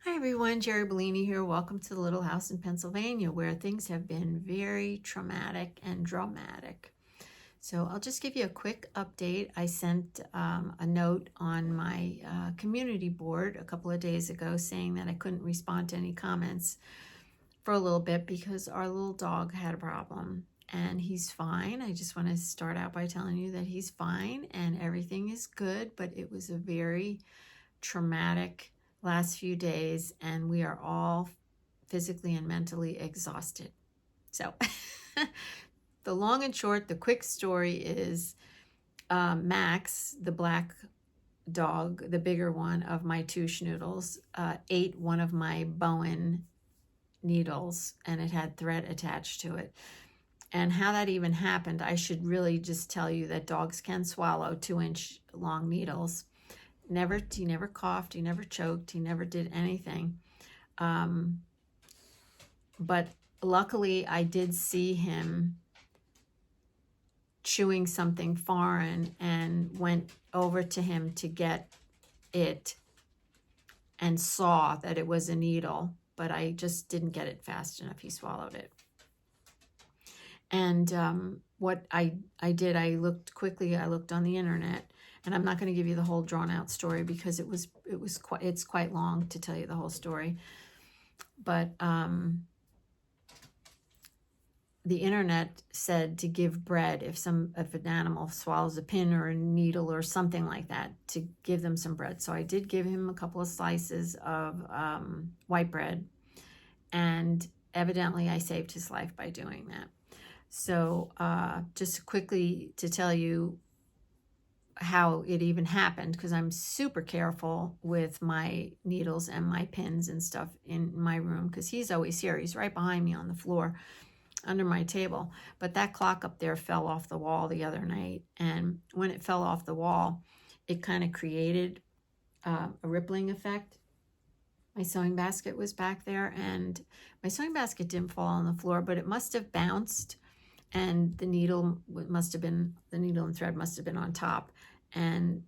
Hi everyone, Jeri Bellini here. Welcome to the little house in Pennsylvania where things have been very traumatic and dramatic. So I'll just give you a quick update. I sent a note on my community board a couple of days ago saying that I couldn't respond to any comments for a little bit because our little dog had a problem and he's fine. I just want to start out by telling you that he's fine and everything is good, but it was a very traumatic last few days and we are all physically and mentally exhausted. So the long and short, the quick story is Max, the black dog, the bigger one of my two schnoodles, ate one of my Bowen needles and it had thread attached to it. And how that even happened, I should really just tell you that dogs can swallow 2-inch long needles. He never coughed, he never choked, he never did anything. But luckily I did see him chewing something foreign and went over to him to get it and saw that it was a needle, but I just didn't get it fast enough. He swallowed it. And what I did, I looked on the internet, and I'm not going to give you the whole drawn out story because it's quite long to tell you the whole story. But the internet said to give bread if an animal swallows a pin or a needle or something like that, to give them some bread. So I did give him a couple of slices of white bread, and evidently I saved his life by doing that. So just quickly to tell you how it even happened, because I'm super careful with my needles and my pins and stuff in my room, because he's always here. He's right behind me on the floor under my table. But that clock up there fell off the wall the other night, and when it fell off the wall, it kind of created a rippling effect. My sewing basket was back there, and my sewing basket didn't fall on the floor, but it must have bounced, and the needle and thread must have been on top. And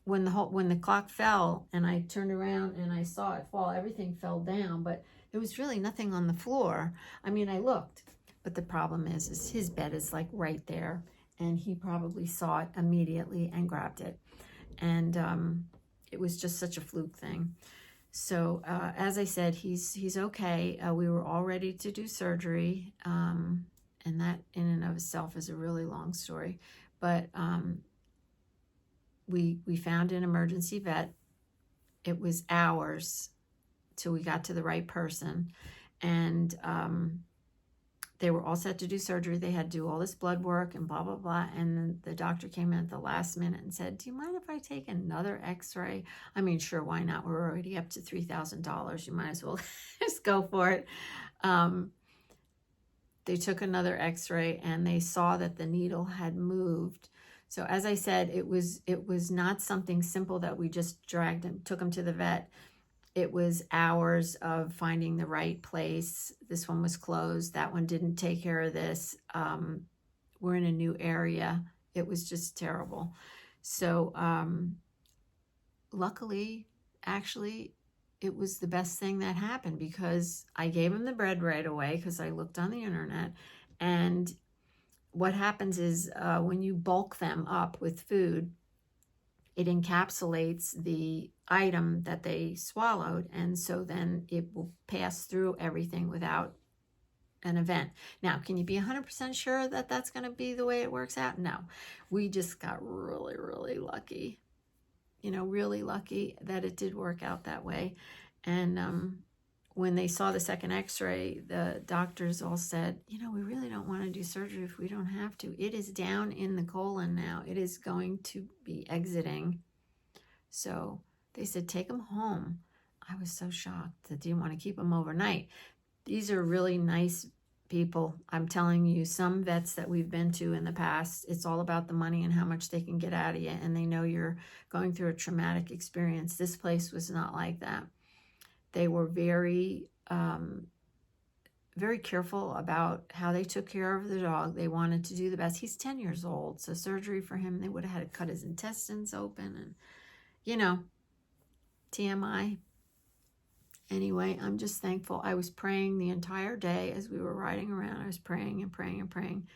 when the clock fell and I turned around and I saw it fall, everything fell down, but there was really nothing on the floor. I mean, I looked, but the problem is his bed is like right there, and he probably saw it immediately and grabbed it. And it was just such a fluke thing. So as I said, he's okay. We were all ready to do surgery, and that in and of itself is a really long story. But we found an emergency vet. It was hours till we got to the right person, and they were all set to do surgery. They had to do all this blood work and blah, blah, blah. And then the doctor came in at the last minute and said, do you mind if I take another x-ray? I mean, sure, why not? We're already up to $3,000. You might as well just go for it. They took another x-ray and they saw that the needle had moved. So as I said, it was not something simple that we just took him to the vet. It was hours of finding the right place. This one was closed. That one didn't take care of this. We're in a new area. It was just terrible. So luckily, actually, it was the best thing that happened, because I gave him the bread right away because I looked on the internet. And what happens is when you bulk them up with food, it encapsulates the item that they swallowed, and so then it will pass through everything without an event. Now, can you be 100% sure that that's going to be the way it works out? No. We just got really, really lucky. Really lucky that it did work out that way. And when they saw the second x-ray, the doctors all said, we really don't want to do surgery if we don't have to. It is down in the colon now. It is going to be exiting. So they said, take him home. I was so shocked that they didn't want to keep him overnight. These are really nice people. I'm telling you, some vets that we've been to in the past, it's all about the money and how much they can get out of you. And they know you're going through a traumatic experience. This place was not like that. They were very, very careful about how they took care of the dog. They wanted to do the best. He's 10 years old, so surgery for him, they would have had to cut his intestines open, and TMI. anyway, I'm just thankful. I was praying the entire day as we were riding around. I was praying and praying and praying.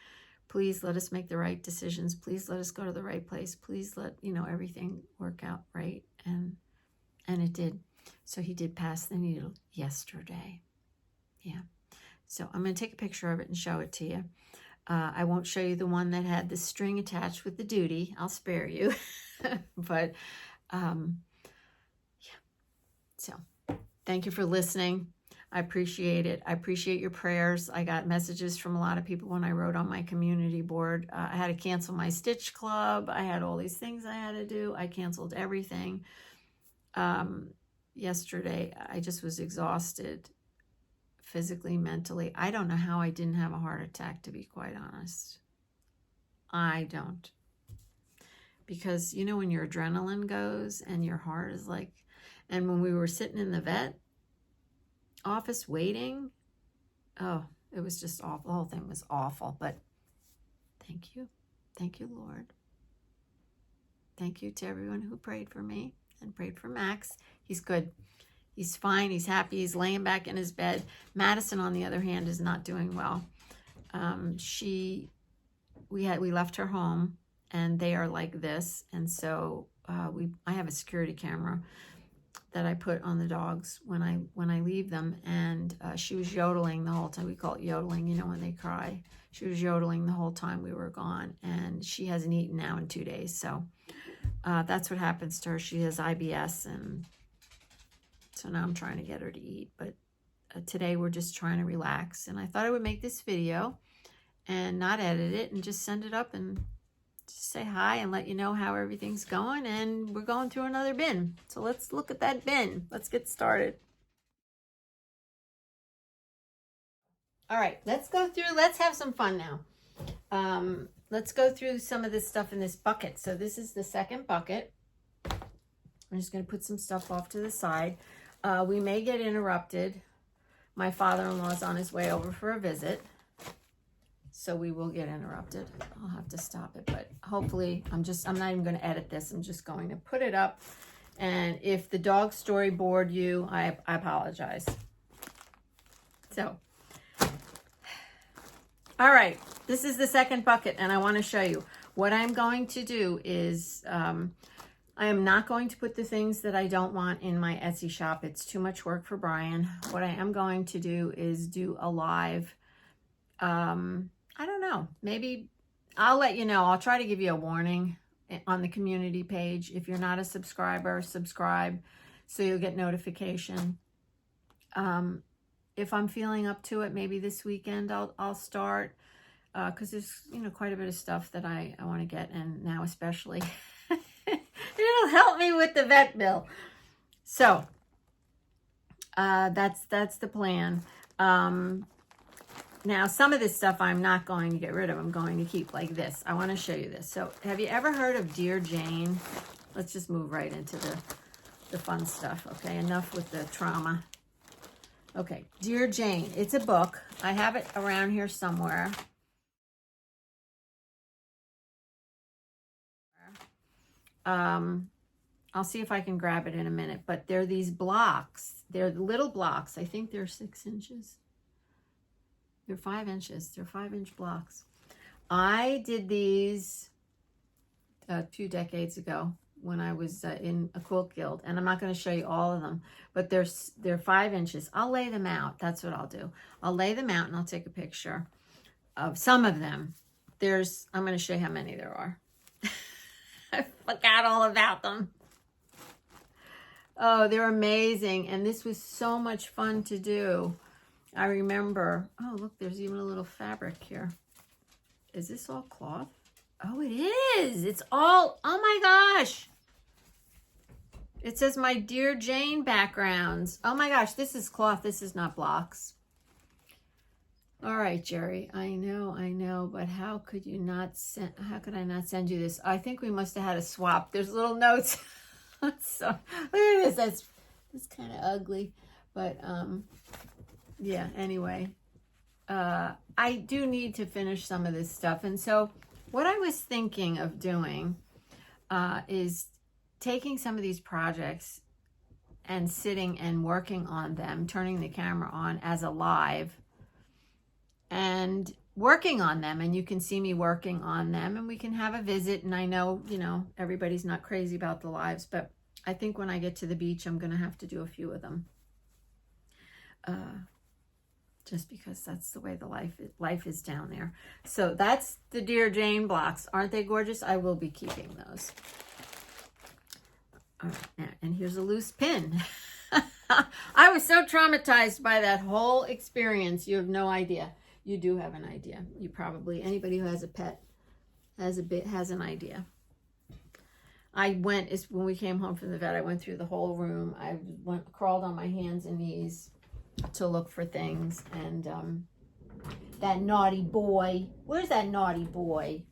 Please let us make the right decisions. Please let us go to the right place. Please let, everything work out right. And it did. So he did pass the needle yesterday. Yeah. So I'm going to take a picture of it and show it to you. I won't show you the one that had the string attached with the duty. I'll spare you. But, yeah. So thank you for listening. I appreciate it. I appreciate your prayers. I got messages from a lot of people when I wrote on my community board. I had to cancel my Stitch Club. I had all these things I had to do. I canceled everything. Yesterday, I just was exhausted physically, mentally. I don't know how I didn't have a heart attack, to be quite honest. I don't. Because, when your adrenaline goes and your heart is like, and when we were sitting in the vet office waiting, oh, it was just awful. The whole thing was awful. But thank you. Thank you, Lord. Thank you to everyone who prayed for me and prayed for Max. He's good. He's fine. He's happy. He's laying back in his bed. Madison, on the other hand, is not doing well. We left her home, and they are like this. And so I have a security camera that I put on the dogs when I leave them, and she was yodeling the whole time. We call it yodeling, when they cry. She was yodeling the whole time we were gone, and she hasn't eaten now in 2 days. So that's what happens to her. She has IBS, and so now I'm trying to get her to eat. But today we're just trying to relax, and I thought I would make this video and not edit it and just send it up and just say hi and let you know how everything's going. And we're going through another bin. So let's look at that bin. Let's get started. All right, let's go through. Let's have some fun now. Let's go through some of this stuff in this bucket. So this is the second bucket. I'm just going to put some stuff off to the side. We may get interrupted. My father-in-law's on his way over for a visit, so we will get interrupted. I'll have to stop it, but hopefully I'm not even going to edit this. I'm just going to put it up. And if the dog story bored you, I apologize. So, all right, this is the second bucket, and I want to show you. What I'm going to do is I am not going to put the things that I don't want in my Etsy shop. It's too much work for Brian. What I am going to do is do a live, I don't know, maybe I'll let you know. I'll try to give you a warning on the community page. If you're not a subscriber, subscribe so you'll get notification. If I'm feeling up to it, maybe this weekend I'll start, because there's quite a bit of stuff that I want to get, and now especially it'll help me with the vet bill. So that's the plan. Now some of this stuff I'm not going to get rid of. I'm going to keep like this. I want to show you this. So have you ever heard of Dear Jane? Let's just move right into the fun stuff. Okay, enough with the trauma. Okay, Dear Jane. It's a book. I have it around here somewhere. I'll see if I can grab it in a minute, but they're these blocks. They're little blocks. I think they're 6 inches. They're 5 inches. They're 5-inch blocks. I did these 2 decades ago when I was in a quilt guild, and I'm not going to show you all of them, but they're 5 inches. I'll lay them out. That's what I'll do. I'll lay them out and I'll take a picture of some of them. I'm going to show you how many there are. I forgot all about them. Oh, they're amazing. And this was so much fun to do. I remember, oh, look, there's even a little fabric here. Is this all cloth? Oh, it is. It's all, oh my gosh. It says my Dear Jane backgrounds. Oh my gosh, this is cloth. This is not blocks. All right, Jeri, I know, but how could I not send you this? I think we must have had a swap. There's little notes. So, look at this. That's kind of ugly, but yeah, anyway, I do need to finish some of this stuff. And so what I was thinking of doing is taking some of these projects and sitting and working on them, turning the camera on as a live and working on them. And you can see me working on them, and we can have a visit. And I know, you know, everybody's not crazy about the lives, but I think when I get to the beach, I'm going to have to do a few of them. Just because that's the way the life is down there. So that's the Dear Jane blocks. Aren't they gorgeous? I will be keeping those. All right, and here's a loose pin. I was so traumatized by that whole experience. You have no idea. You do have an idea. You probably, anybody who has a pet has an idea. When we came home from the vet, I went through the whole room. I crawled on my hands and knees to look for things. And that naughty boy, where's that naughty boy?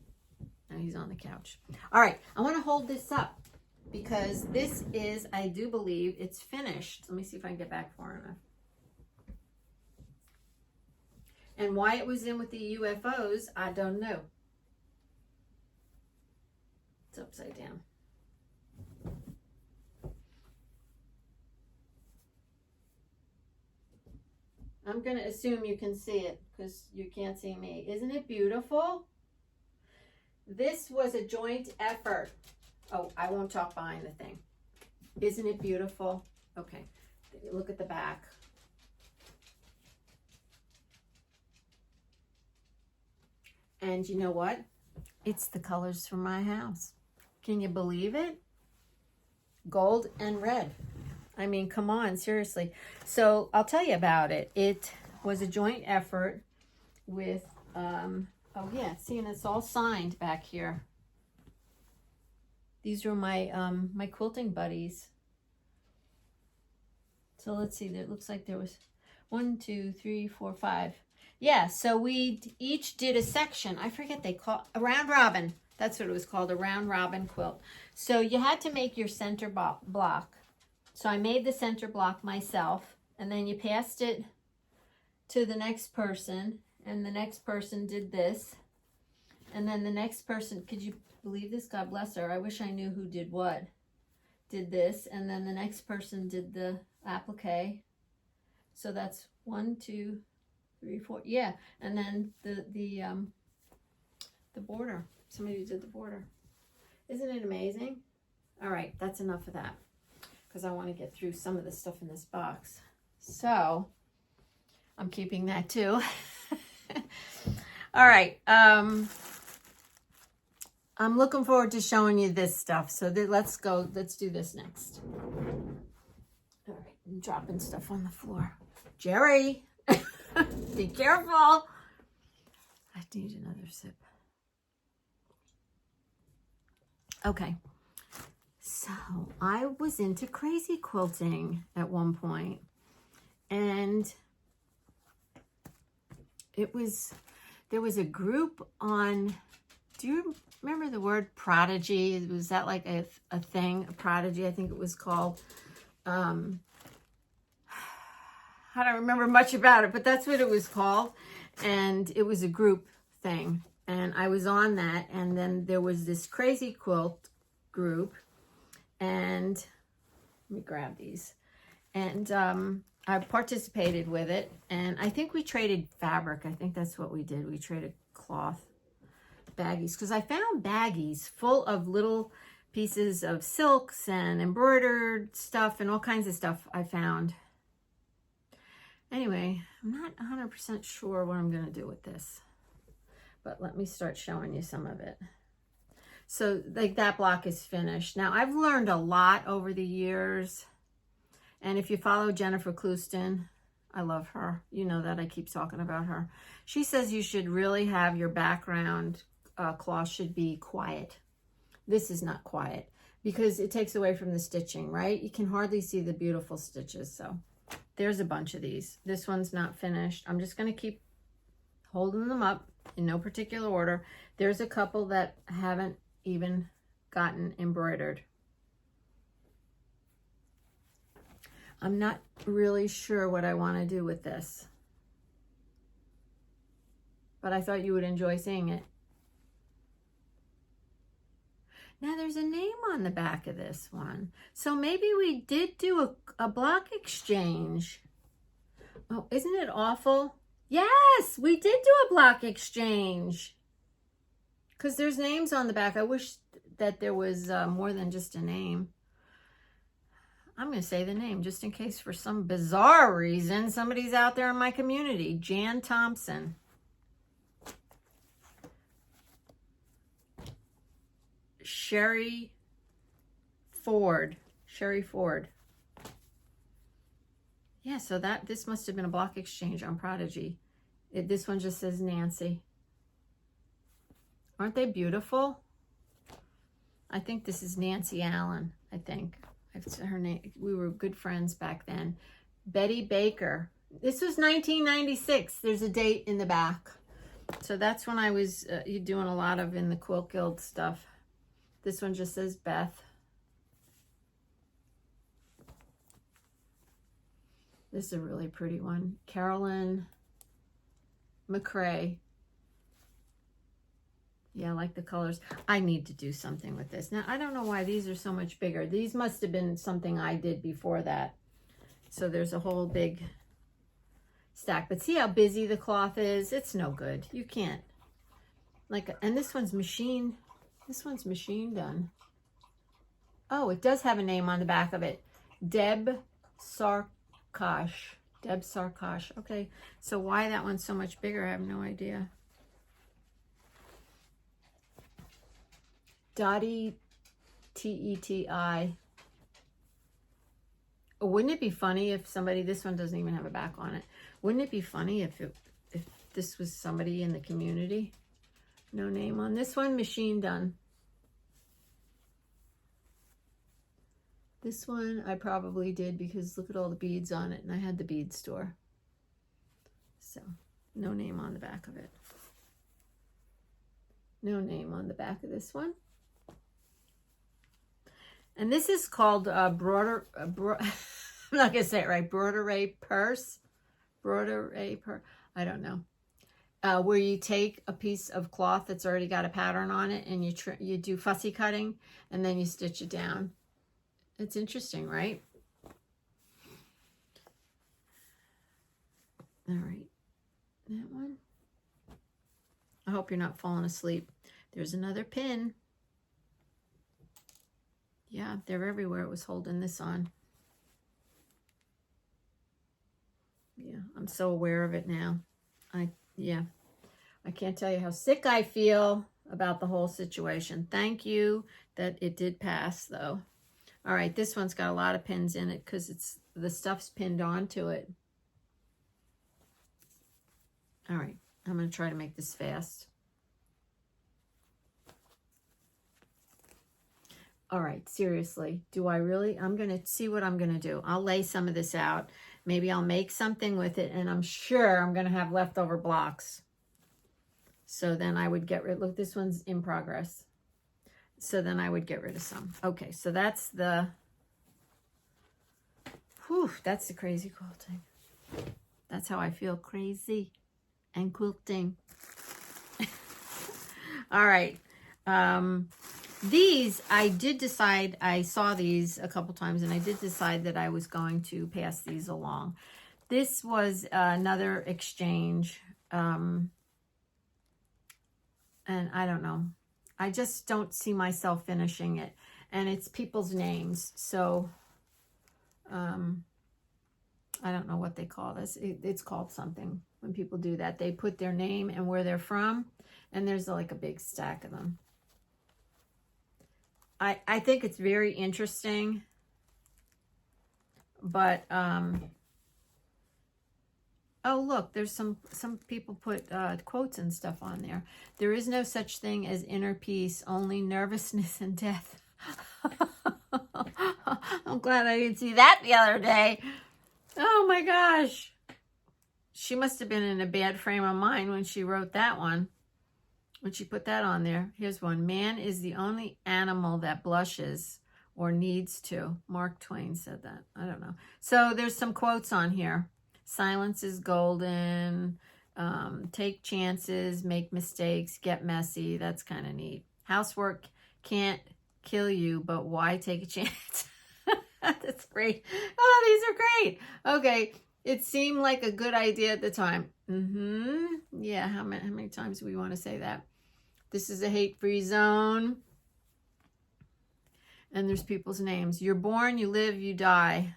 Oh, he's on the couch. All right, I want to hold this up because this is, I do believe it's finished. Let me see if I can get back far enough. And why it was in with the UFOs, I don't know. It's upside down. I'm going to assume you can see it because you can't see me. Isn't it beautiful? This was a joint effort. Oh, I won't talk behind the thing. Isn't it beautiful? Okay, look at the back. And you know what? It's the colors from my house. Can you believe it? Gold and red. I mean, come on, seriously. So I'll tell you about it. It was a joint effort with, oh yeah, see, and it's all signed back here. These were my my quilting buddies. So let's see, it looks like there was 1, 2, 3, 4, 5. Yeah, so we each did a section. I forget they call a round robin. That's what it was called, a round robin quilt. So you had to make your center block. So I made the center block myself, and then you passed it to the next person, and the next person did this. And then the next person, could you believe this? God bless her. I wish I knew who did what. Did this, and then the next person did the applique. So that's 1, 2, 3, 4. Yeah, and then the border. Somebody did the border. Isn't it amazing? All right, that's enough of that because I want to get through some of the stuff in this box. So I'm keeping that too. All right. I'm looking forward to showing you this stuff. So let's go. Let's do this next. All right, I'm dropping stuff on the floor. Jeri, be careful. I need another sip. Okay. So I was into crazy quilting at one point, and there was a group on, do you remember the word prodigy? Was that like a thing, a prodigy, I think it was called. I don't remember much about it, but that's what it was called. And it was a group thing. And I was on that. And then there was this crazy quilt group. And let me grab these. And I participated with it. And I think we traded fabric. I think that's what we did. We traded cloth baggies. Because I found baggies full of little pieces of silks and embroidered stuff and all kinds of stuff I found. Anyway, I'm not 100% sure what I'm going to do with this. But let me start showing you some of it. So like that block is finished. Now I've learned a lot over the years. And if you follow Jennifer Clouston, I love her. You know that I keep talking about her. She says you should really have your background cloth should be quiet. This is not quiet because it takes away from the stitching, right? You can hardly see the beautiful stitches. So there's a bunch of these. This one's not finished. I'm just going to keep holding them up in no particular order. There's a couple that haven't even gotten embroidered. I'm not really sure what I want to do with this, but I thought you would enjoy seeing it. Now there's a name on the back of this one. So maybe we did do a block exchange. Oh, isn't it awful? Yes, we did do a block exchange. Because there's names on the back. I wish that there was more than just a name. I'm going to say the name just in case for some bizarre reason somebody's out there in my community. Jan Thompson. Jeri Ford. Yeah, so this must have been a block exchange on Prodigy. This one just says Nancy. Aren't they beautiful? I think this is Nancy Allen, I think. Her name. We were good friends back then. Betty Baker. This was 1996. There's a date in the back. So that's when I was doing a lot of in the Quilt Guild stuff. This one just says Beth. This is a really pretty one. Carolyn McCrae. Yeah, I like the colors. I need to do something with this. Now, I don't know why these are so much bigger. These must have been something I did before that. So there's a whole big stack. But see how busy the cloth is? It's no good. You can't. And this one's machine. This one's machine done. Oh, it does have a name on the back of it. Deb Sarkosh. Okay, so why that one's so much bigger, I have no idea. Dottie Teti. Oh, wouldn't it be funny if somebody, this one doesn't even have a back on it. Wouldn't it be funny if this was somebody in the community? No name on this one, machine done. This one I probably did because look at all the beads on it, and I had the bead store. So, no name on the back of it. No name on the back of this one. And this is called I'm not going to say it right, broderie purse. I don't know. Where you take a piece of cloth that's already got a pattern on it and you do fussy cutting and then you stitch it down. It's interesting, right? All right. That one. I hope you're not falling asleep. There's another pin. Yeah, they're everywhere. It was holding this on. Yeah, I'm so aware of it now. I can't tell you how sick I feel about the whole situation. Thank you that it did pass, though. All right, this one's got a lot of pins in it because the stuff's pinned onto it. All right, I'm going to try to make this fast. All right, seriously, do I really? I'm going to see what I'm going to do. I'll lay some of this out. Maybe I'll make something with it, and I'm sure I'm going to have leftover blocks. So then I would get rid, look, this one's in progress. So then I would get rid of some. Okay, so that's the, that's the crazy quilting. That's how I feel, crazy and quilting. All right. These, I did decide, I saw these a couple times, and I did decide that I was going to pass these along. This was another exchange, and I don't know. I just don't see myself finishing it, and it's people's names, so I don't know what they call this. It's called something when people do that. They put their name and where they're from, and there's like a big stack of them. I think it's very interesting, but oh look, there's some people put quotes and stuff on there. There is no such thing as inner peace, only nervousness and death. I'm glad I didn't see that the other day. Oh my gosh, she must have been in a bad frame of mind when she wrote that one. When she put that on there. Here's one. Man is the only animal that blushes or needs to. Mark Twain said that. I don't know. So there's some quotes on here. Silence is golden. Take chances. Make mistakes. Get messy. That's kind of neat. Housework can't kill you, but why take a chance? That's great. Oh, these are great. Okay. It seemed like a good idea at the time. Yeah, how many times do we want to say that? This is a hate-free zone. And there's people's names. You're born, you live, you die.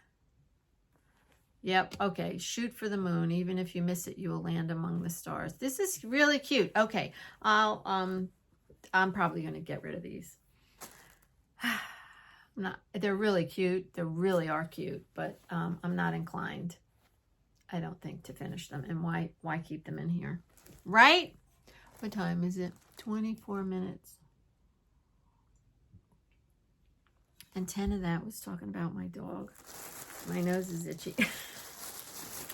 Yep, okay. Shoot for the moon. Even if you miss it, you will land among the stars. This is really cute. Okay, I'm probably going to get rid of these. They're really cute. They really are cute, but I'm not inclined, I don't think, to finish them. And why keep them in here? Right? What time is it? 24 minutes. And 10 of that was talking about my dog. My nose is itchy.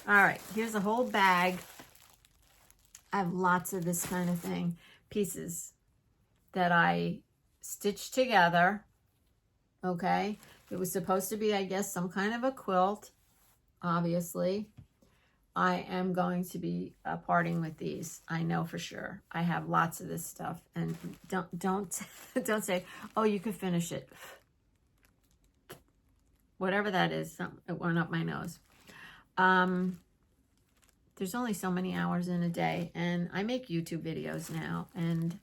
All right, here's a whole bag. I have lots of this kind of thing. Pieces that I stitched together. Okay. It was supposed to be, I guess, some kind of a quilt. Obviously. I am going to be parting with these. I know for sure. I have lots of this stuff. And don't say, oh, you could finish it. Whatever that is, it went up my nose. There's only so many hours in a day, and I make YouTube videos now, and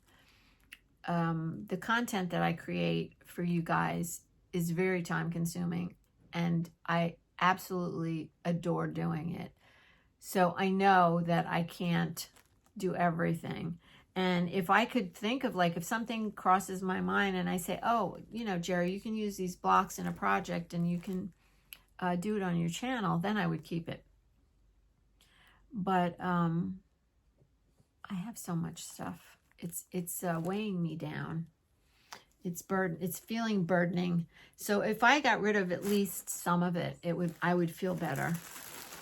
the content that I create for you guys is very time consuming, and I absolutely adore doing it. So I know that I can't do everything. And if I could think of, like, if something crosses my mind and I say, oh, you know, Jeri, you can use these blocks in a project and you can do it on your channel, then I would keep it. But I have so much stuff. It's weighing me down. It's feeling burdening. So if I got rid of at least some of it, I would feel better.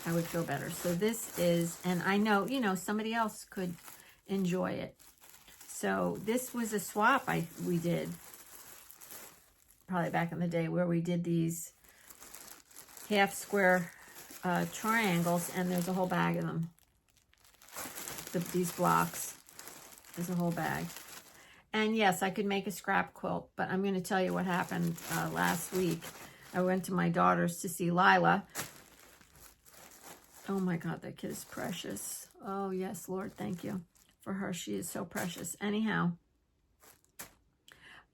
I would feel better. So this is, and I know, you know, somebody else could enjoy it. So this was a swap we did probably back in the day, where we did these half square triangles, and there's a whole bag of them. These blocks. There's a whole bag. And yes, I could make a scrap quilt, but I'm going to tell you what happened last week. I went to my daughter's to see Lila. Oh my God, that kid is precious. Oh yes, Lord, thank you for her. She is so precious. Anyhow,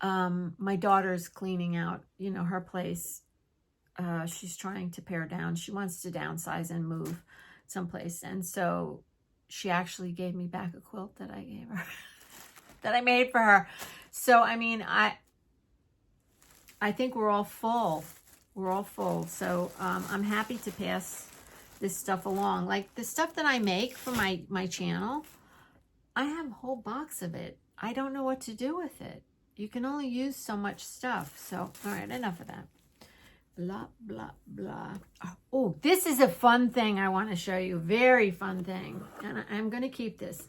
my daughter's cleaning out, you know, her place. She's trying to pare down. She wants to downsize and move someplace. And so she actually gave me back a quilt that I gave her, that I made for her. So, I mean, I think we're all full. We're all full. So I'm happy to pass this stuff along. Like the stuff that I make for my channel, I have a whole box of it. I don't know what to do with it. You can only use so much stuff. So, all right, enough of that. Blah, blah, blah. Oh, this is a fun thing I want to show you. Very fun thing. And I'm going to keep this.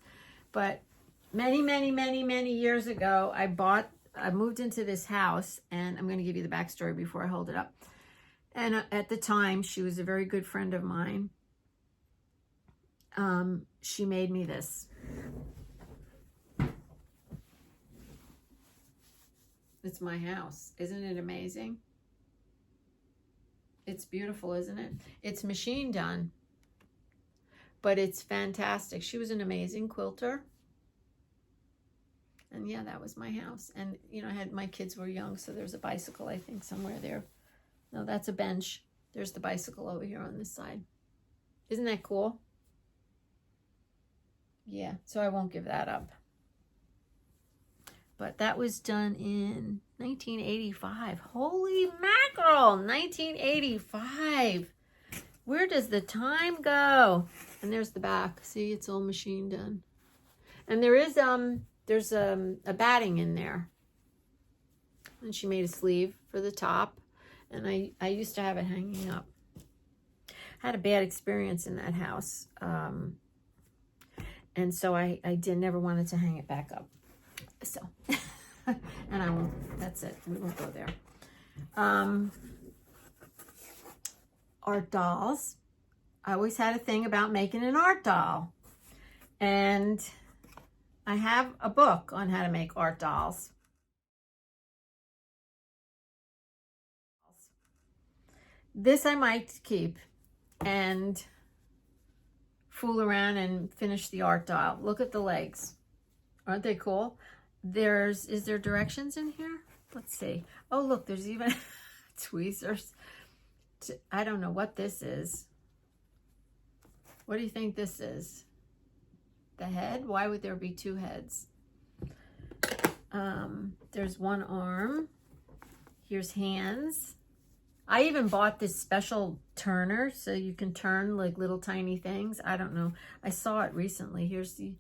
But many, many, many, many years ago, I moved into this house, and I'm going to give you the backstory before I hold it up. And at the time, she was a very good friend of mine. She made me this. It's my house. Isn't it amazing? It's beautiful, isn't it? It's machine done, but it's fantastic. She was an amazing quilter. And yeah, that was my house. And, you know, my kids were young, so there's a bicycle, I think, somewhere there. No, that's a bench. There's the bicycle over here on this side. Isn't that cool? Yeah, so I won't give that up. But that was done in 1985. Holy mackerel, 1985. Where does the time go? And there's the back. See, it's all machine done. And there is there's a batting in there. And she made a sleeve for the top. And I used to have it hanging up. Had a bad experience in that house. And so I never wanted to hang it back up. So, and I won't, that's it. We won't go there. Art dolls. I always had a thing about making an art doll. And I have a book on how to make art dolls. This I might keep and fool around and finish the art doll. Look at the legs. Aren't they cool? Is there directions in here? Let's see. Oh, look, there's even tweezers. I don't know what this is. What do you think this is? The head? Why would there be two heads? There's one arm. Here's hands. I even bought this special turner so you can turn like little tiny things. I don't know. I saw it recently. Here's the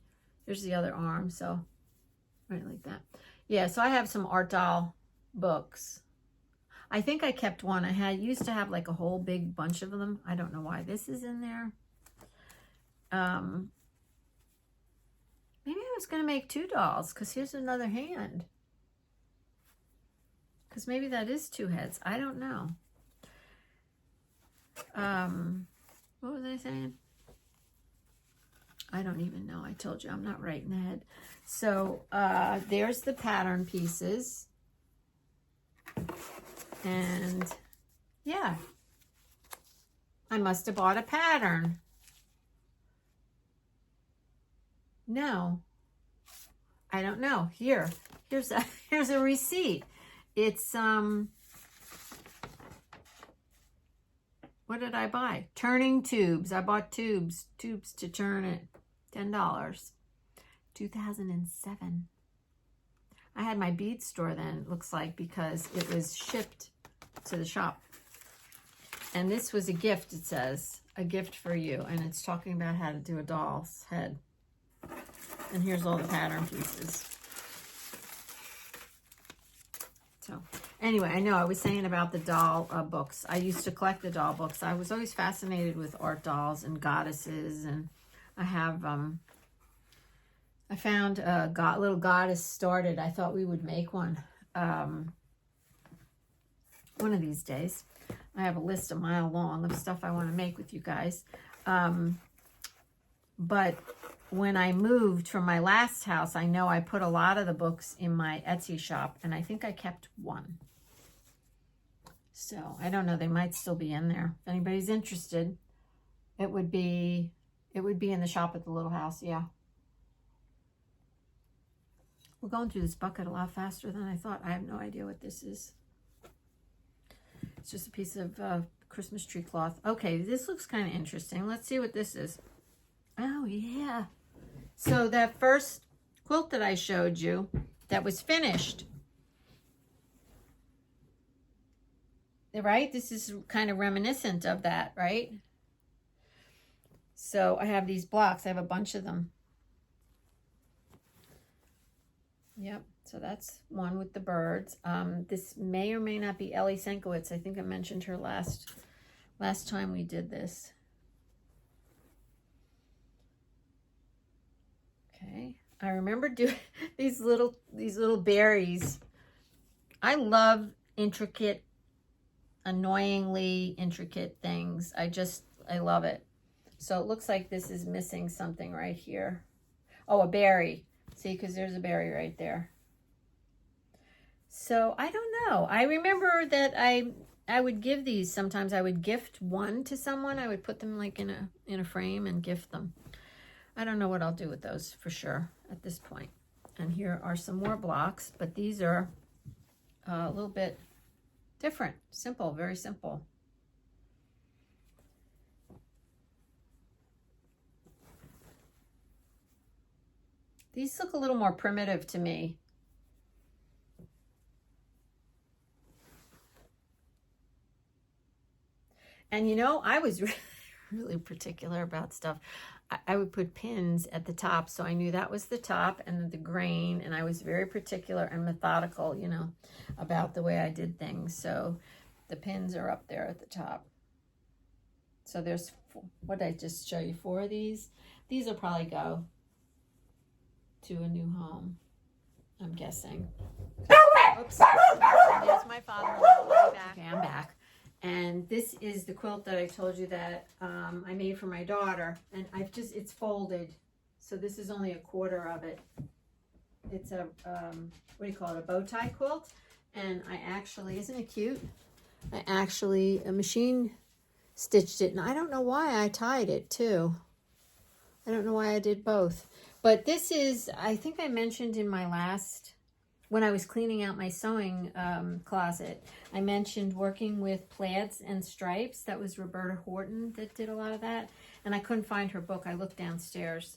other arm. So right like that. Yeah, so I have some art doll books. I think I kept one. I used to have like a whole big bunch of them. I don't know why this is in there. Maybe I was going to make two dolls because here's another hand. Because maybe that is two heads. I don't know. What was I saying? I don't even know. I told you I'm not right in the head. So there's the pattern pieces. And yeah, I must have bought a pattern. No, I don't know. Here's a receipt. It's what did I buy? Turning tubes. I bought tubes to turn it. $10. 2007. I had my bead store then, looks like, because it was shipped to the shop. And this was a gift, it says. A gift for you. And it's talking about how to do a doll's head. And here's all the pattern pieces. So, anyway, I know I was saying about the doll books. I used to collect the doll books. I was always fascinated with art dolls and goddesses. And I have, I found a little goddess started. I thought we would make one of these days. I have a list a mile long of stuff I want to make with you guys. But when I moved from my last house, I know I put a lot of the books in my Etsy shop, and I think I kept one. So I don't know. They might still be in there. If anybody's interested, it would be in the shop at the little house. Yeah. We're going through this bucket a lot faster than I thought. I have no idea what this is. It's just a piece of Christmas tree cloth. Okay, this looks kind of interesting. Let's see what this is. Oh, yeah. So that first quilt that I showed you that was finished, right? This is kind of reminiscent of that, right? So I have these blocks. I have a bunch of them. Yep. So that's one with the birds. This may or may not be Ellie Senkowitz. I think I mentioned her last time we did this. Okay. I remember doing these little berries. I love intricate, annoyingly intricate things. I love it. So it looks like this is missing something right here. Oh, a berry. See, because there's a berry right there. So I don't know. I remember that I would give these. Sometimes I would gift one to someone. I would put them like in a frame and gift them. I don't know what I'll do with those for sure at this point. And here are some more blocks, but these are a little bit different. Simple, very simple. These look a little more primitive to me. And you know, I was really particular about stuff. I would put pins at the top, so I knew that was the top and the grain, and I was very particular and methodical, you know, about the way I did things. So the pins are up there at the top. So there's, what did I just show you, 4 of these? These will probably go to a new home, I'm guessing. Oops, there's my father-in-law. Okay, I'm back. And this is the quilt that I told you that I made for my daughter. And it's folded. So this is only a quarter of it. It's a, what do you call it? A bow tie quilt. And I actually, isn't it cute? I actually machine stitched it, and I don't know why I tied it too. I don't know why I did both. But this is, I think I mentioned in my last, when I was cleaning out my sewing closet, I mentioned working with plaids and stripes. That was Roberta Horton that did a lot of that. And I couldn't find her book. I looked downstairs.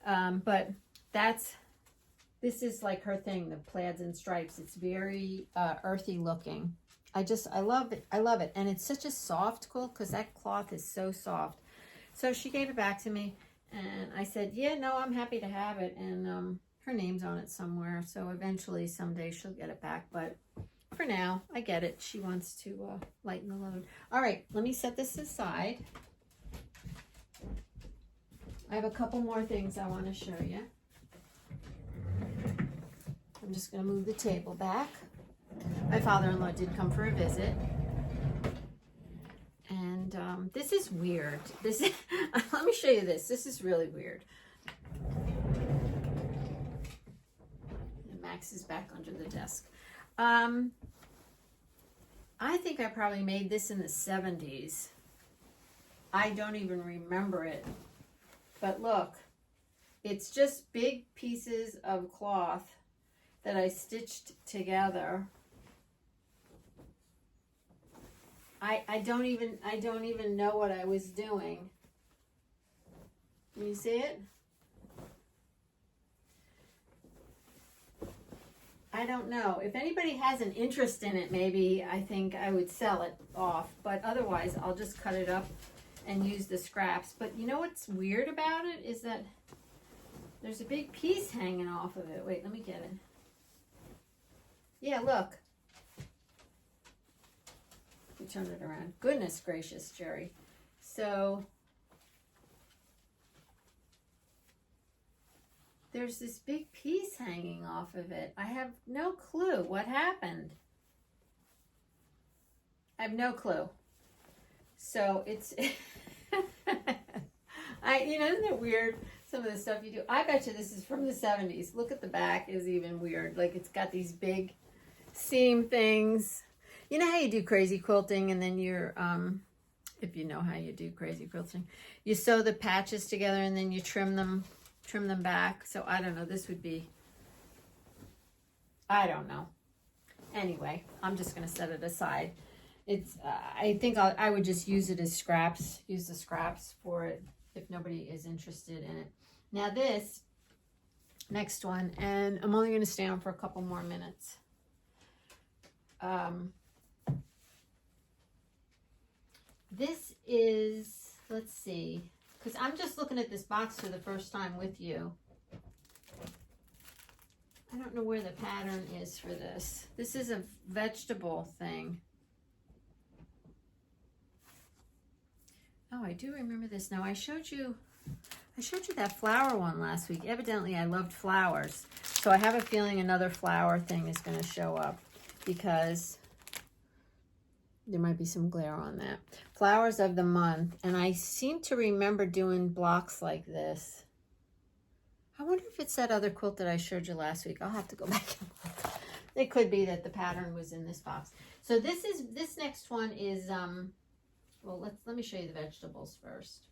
But this is like her thing, the plaids and stripes. It's very earthy looking. I love it. I love it. And it's such a soft quilt because that cloth is so soft. So she gave it back to me. And I said, yeah, no, I'm happy to have it. And her name's on it somewhere. So eventually, someday, she'll get it back. But for now, I get it. She wants to lighten the load. All right, let me set this aside. I have a couple more things I want to show you. I'm just going to move the table back. My father-in-law did come for a visit. And this is weird. This is, let me show you this. This is really weird. And Max is back under the desk. I think I probably made this in the 70s. I don't even remember it. But look, it's just big pieces of cloth that I stitched together. I don't even know what I was doing. Can you see it? I don't know. If anybody has an interest in it, maybe I think I would sell it off. But otherwise, I'll just cut it up and use the scraps. But you know what's weird about it is that there's a big piece hanging off of it. Wait, let me get it. Yeah, look. We turn it around. Goodness gracious, Jeri. So there's this big piece hanging off of it. I have no clue what happened. I have no clue. So it's, isn't it weird? Some of the stuff you do. I bet you this is from the 70s. Look at the back is even weird. Like it's got these big seam things. You know how you do crazy quilting and then you're, if you know how you do crazy quilting, you sew the patches together and then you trim them back. So I don't know, this would be, I don't know. Anyway, I'm just going to set it aside. It's, I think I would just use it as scraps, use the scraps for it if nobody is interested in it. Now this next one, and I'm only going to stay on for a couple more minutes. This is, let's see, because I'm just looking at this box for the first time with you. I don't know where the pattern is for this. This is a vegetable thing. Oh, I do remember this now. I showed you that flower one last week. Evidently, I loved flowers. So I have a feeling another flower thing is going to show up because there might be some glare on that. Flowers of the month. And I seem to remember doing blocks like this. I wonder if it's that other quilt that I showed you last week. I'll have to go back and look. It could be that the pattern was in this box. So this next one is, well, let me show you the vegetables first.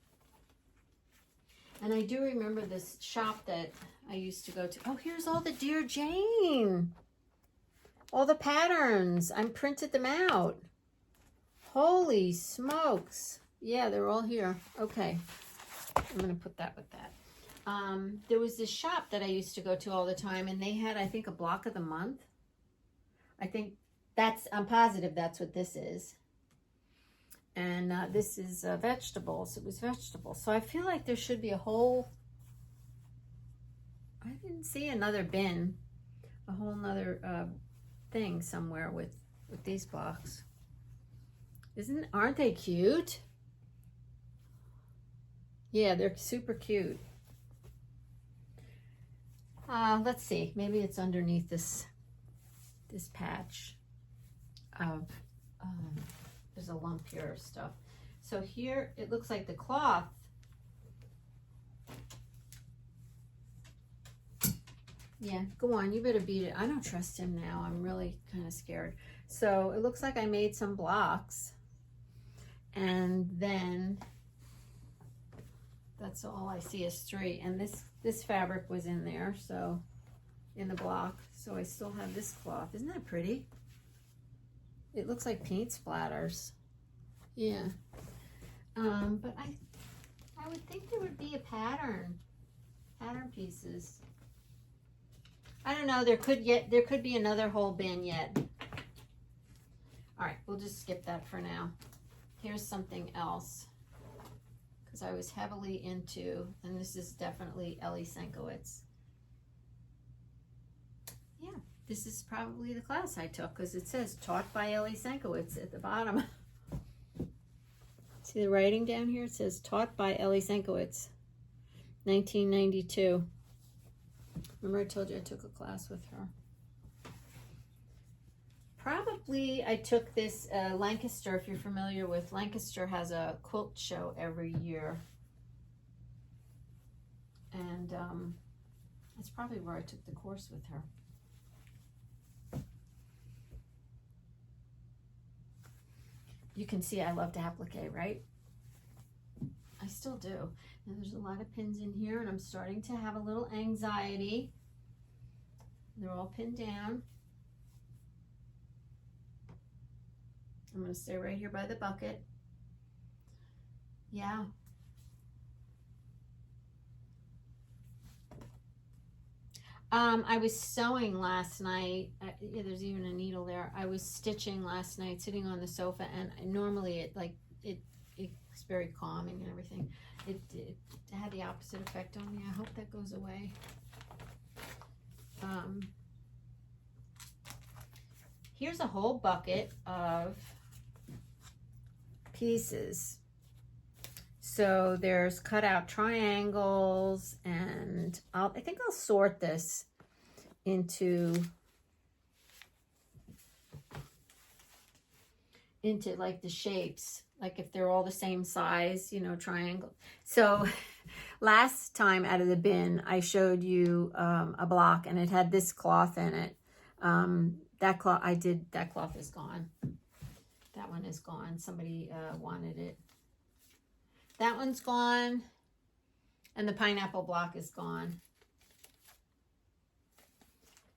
And I do remember this shop that I used to go to. Oh, here's all the Dear Jane. All the patterns. I printed them out. Holy smokes. Yeah, they're all here. Okay. I'm going to put that with that. There was this shop that I used to go to all the time, and they had, I think, a block of the month. I think I'm positive that's what this is. And this is vegetables. It was vegetables. So I feel like there should be a whole, I didn't see another bin, a whole nother thing somewhere with these blocks. Aren't they cute? Yeah, they're super cute. Let's see. Maybe it's underneath this patch of, there's a lump here of stuff. So here, it looks like the cloth. Yeah, go on. You better beat it. I don't trust him now. I'm really kind of scared. So it looks like I made some blocks, and then that's all I see is 3. And this fabric was in there, so in the block. So I still have this cloth. Isn't that pretty? It looks like paint splatters. Yeah. But I would think there would be a pattern pieces. I don't know. There could be another whole bin yet. All right, we'll just skip that for now. Here's something else, because I was heavily into, and this is definitely Ellie Senkowitz. Yeah, this is probably the class I took, because it says taught by Ellie Senkowitz at the bottom. See the writing down here? It says taught by Ellie Senkowitz, 1992. Remember I told you I took a class with her. Probably I took this Lancaster, if you're familiar with Lancaster, has a quilt show every year. And that's probably where I took the course with her. You can see I love to applique, right? I still do. And there's a lot of pins in here, and I'm starting to have a little anxiety. They're all pinned down. I'm going to stay right here by the bucket. Yeah. I was sewing last night. Yeah, there's even a needle there. I was stitching last night, sitting on the sofa, and normally it's very calming and everything. It had the opposite effect on me. I hope that goes away. Here's a whole bucket of pieces. So there's cut out triangles, and I think I'll sort this into like the shapes, like if they're all the same size, you know, triangle. So last time out of the bin, I showed you a block, and it had this cloth in it. That cloth is gone. That one is gone. Somebody wanted it. That one's gone, and the pineapple block is gone.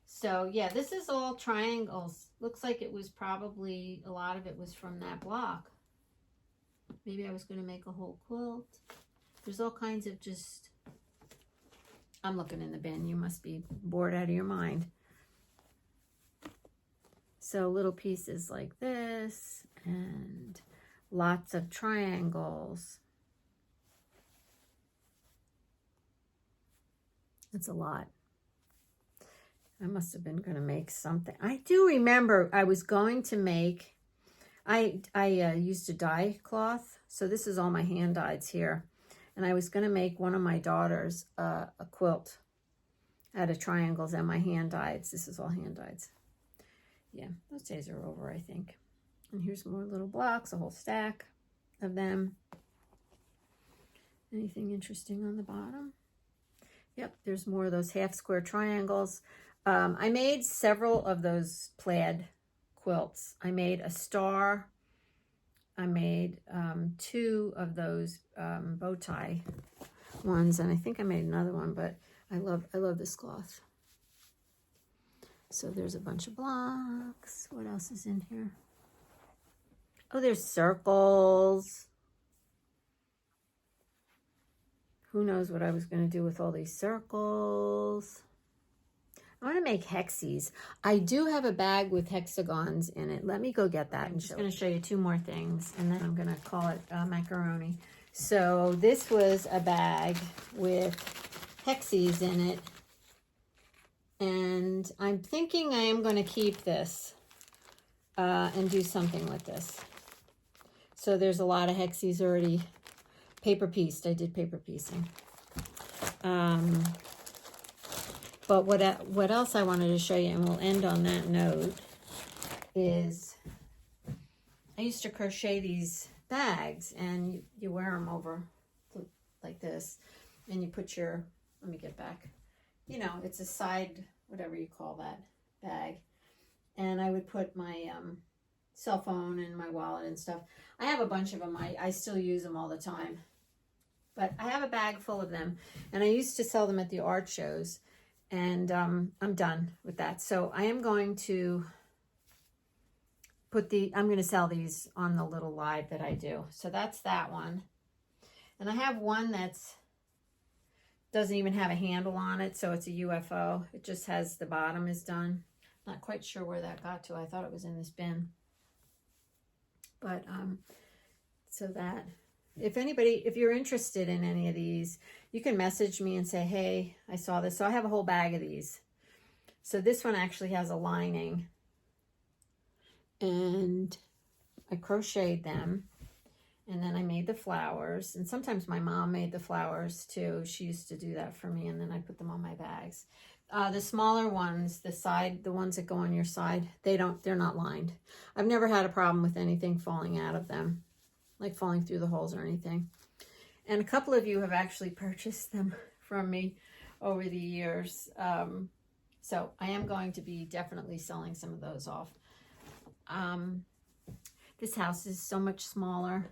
So yeah, this is all triangles. Looks like it was probably, a lot of it was from that block. Maybe I was going to make a whole quilt. There's all kinds of just, I'm looking in the bin. You must be bored out of your mind. So little pieces like this, and lots of triangles. It's a lot. I must have been going to make something. I do remember I was going to make, I used a dye cloth. So this is all my hand dyes here. And I was going to make one of my daughters a quilt out of triangles and my hand dyes. This is all hand dyes. Yeah, those days are over, I think. And here's more little blocks, a whole stack of them. Anything interesting on the bottom? Yep, there's more of those half square triangles. I made several of those plaid quilts. I made a star. I made 2 of those bow tie ones, and I think I made another one, but I love this cloth. So there's a bunch of blocks. What else is in here? Oh, there's circles. Who knows what I was going to do with all these circles. I want to make hexes. I do have a bag with hexagons in it. Let me go get that. I'm just going to show you 2 more things, and then I'm going to call it macaroni. So this was a bag with hexes in it, and I'm thinking I am going to keep this and do something with this. So there's a lot of hexes already paper pieced. I did paper piecing. But what else I wanted to show you, and we'll end on that note, is I used to crochet these bags, and you wear them over like this, and you put your, let me get back, you know, it's a side, whatever you call that bag, and I would put my cell phone and my wallet and stuff. I have a bunch of them. I still use them all the time. But I have a bag full of them, and I used to sell them at the art shows, and I'm done with that. So I am going to I'm going to sell these on the little live that I do. So that's that one. And I have one doesn't even have a handle on it, so it's a UFO. It just has the bottom is done. Not quite sure where that got to. I thought it was in this bin. But so that, if you're interested in any of these, you can message me and say, hey, I saw this. So I have a whole bag of these. So this one actually has a lining, and I crocheted them, and then I made the flowers, and sometimes my mom made the flowers too. She used to do that for me, and then I put them on my bags. The smaller ones, the ones that go on your side, they're not lined. I've never had a problem with anything falling out of them, like falling through the holes or anything. And a couple of you have actually purchased them from me over the years. So I am going to be definitely selling some of those off. This house is so much smaller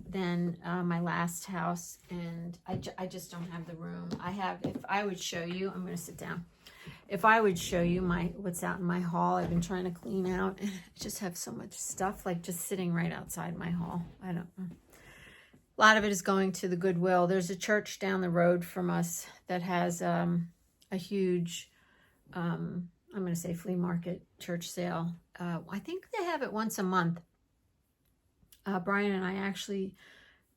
than my last house, and I just don't have the room. If I would show you, I'm going to sit down. If I would show you what's out in my hall, I've been trying to clean out, and I just have so much stuff like just sitting right outside my hall. I don't know. A lot of it is going to the Goodwill. There's a church down the road from us that has a huge, I'm going to say flea market, church sale. I think they have it once a month. Brian and I actually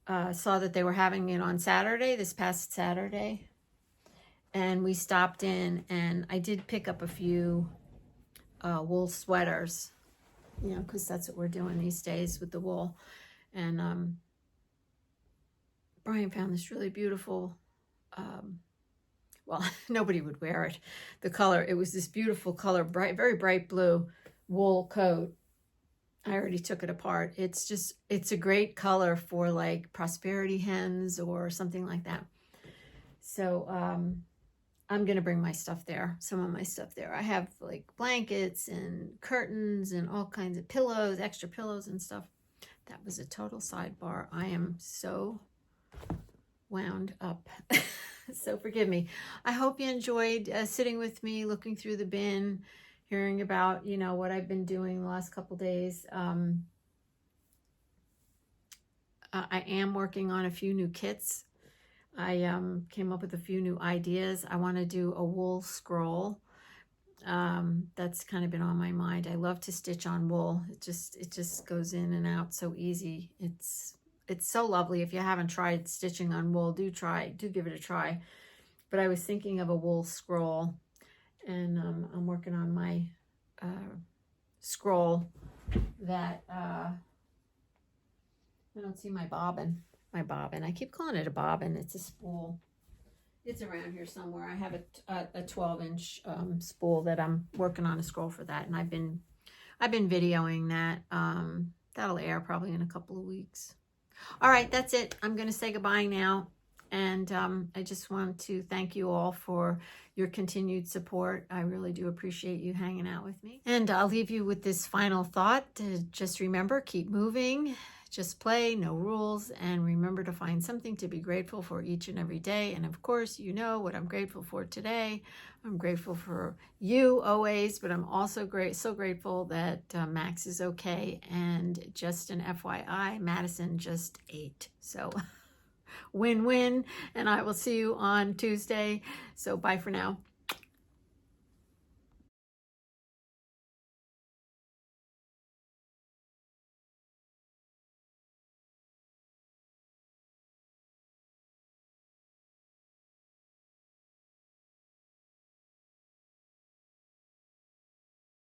saw that they were having it on Saturday, this past Saturday. And we stopped in, and I did pick up a few wool sweaters, because that's what we're doing these days with the wool. And Brian found this really beautiful, well, nobody would wear it. The color, it was this beautiful color, very bright blue wool coat. I already took it apart. It's a great color for like prosperity hens or something like that. So I'm going to bring my stuff there, some of my stuff there. I have like blankets and curtains and all kinds of pillows, extra pillows and stuff. That was a total sidebar. I am so wound up. So forgive me. I hope you enjoyed sitting with me, looking through the bin, hearing about, what I've been doing the last couple days. I am working on a few new kits. I came up with a few new ideas. I want to do a wool scroll. That's kind of been on my mind. I love to stitch on wool. It just goes in and out so easy. It's so lovely. If you haven't tried stitching on wool, do give it a try. But I was thinking of a wool scroll, and I'm working on my scroll that I don't see my bobbin. I keep calling it a bobbin. It's a spool. It's around here somewhere. I have a 12-inch spool that I'm working on a scroll for that, and I've been videoing that. That'll air probably in a couple of weeks. All right, that's it. I'm going to say goodbye now. And I just want to thank you all for your continued support. I really do appreciate you hanging out with me. And I'll leave you with this final thought. Just remember, keep moving. Just play, no rules. And remember to find something to be grateful for each and every day. And of course, you know what I'm grateful for today. I'm grateful for you always, but I'm also so grateful that Max is okay. And just an FYI, Madison just ate. So win-win, and I will see you on Tuesday. So bye for now.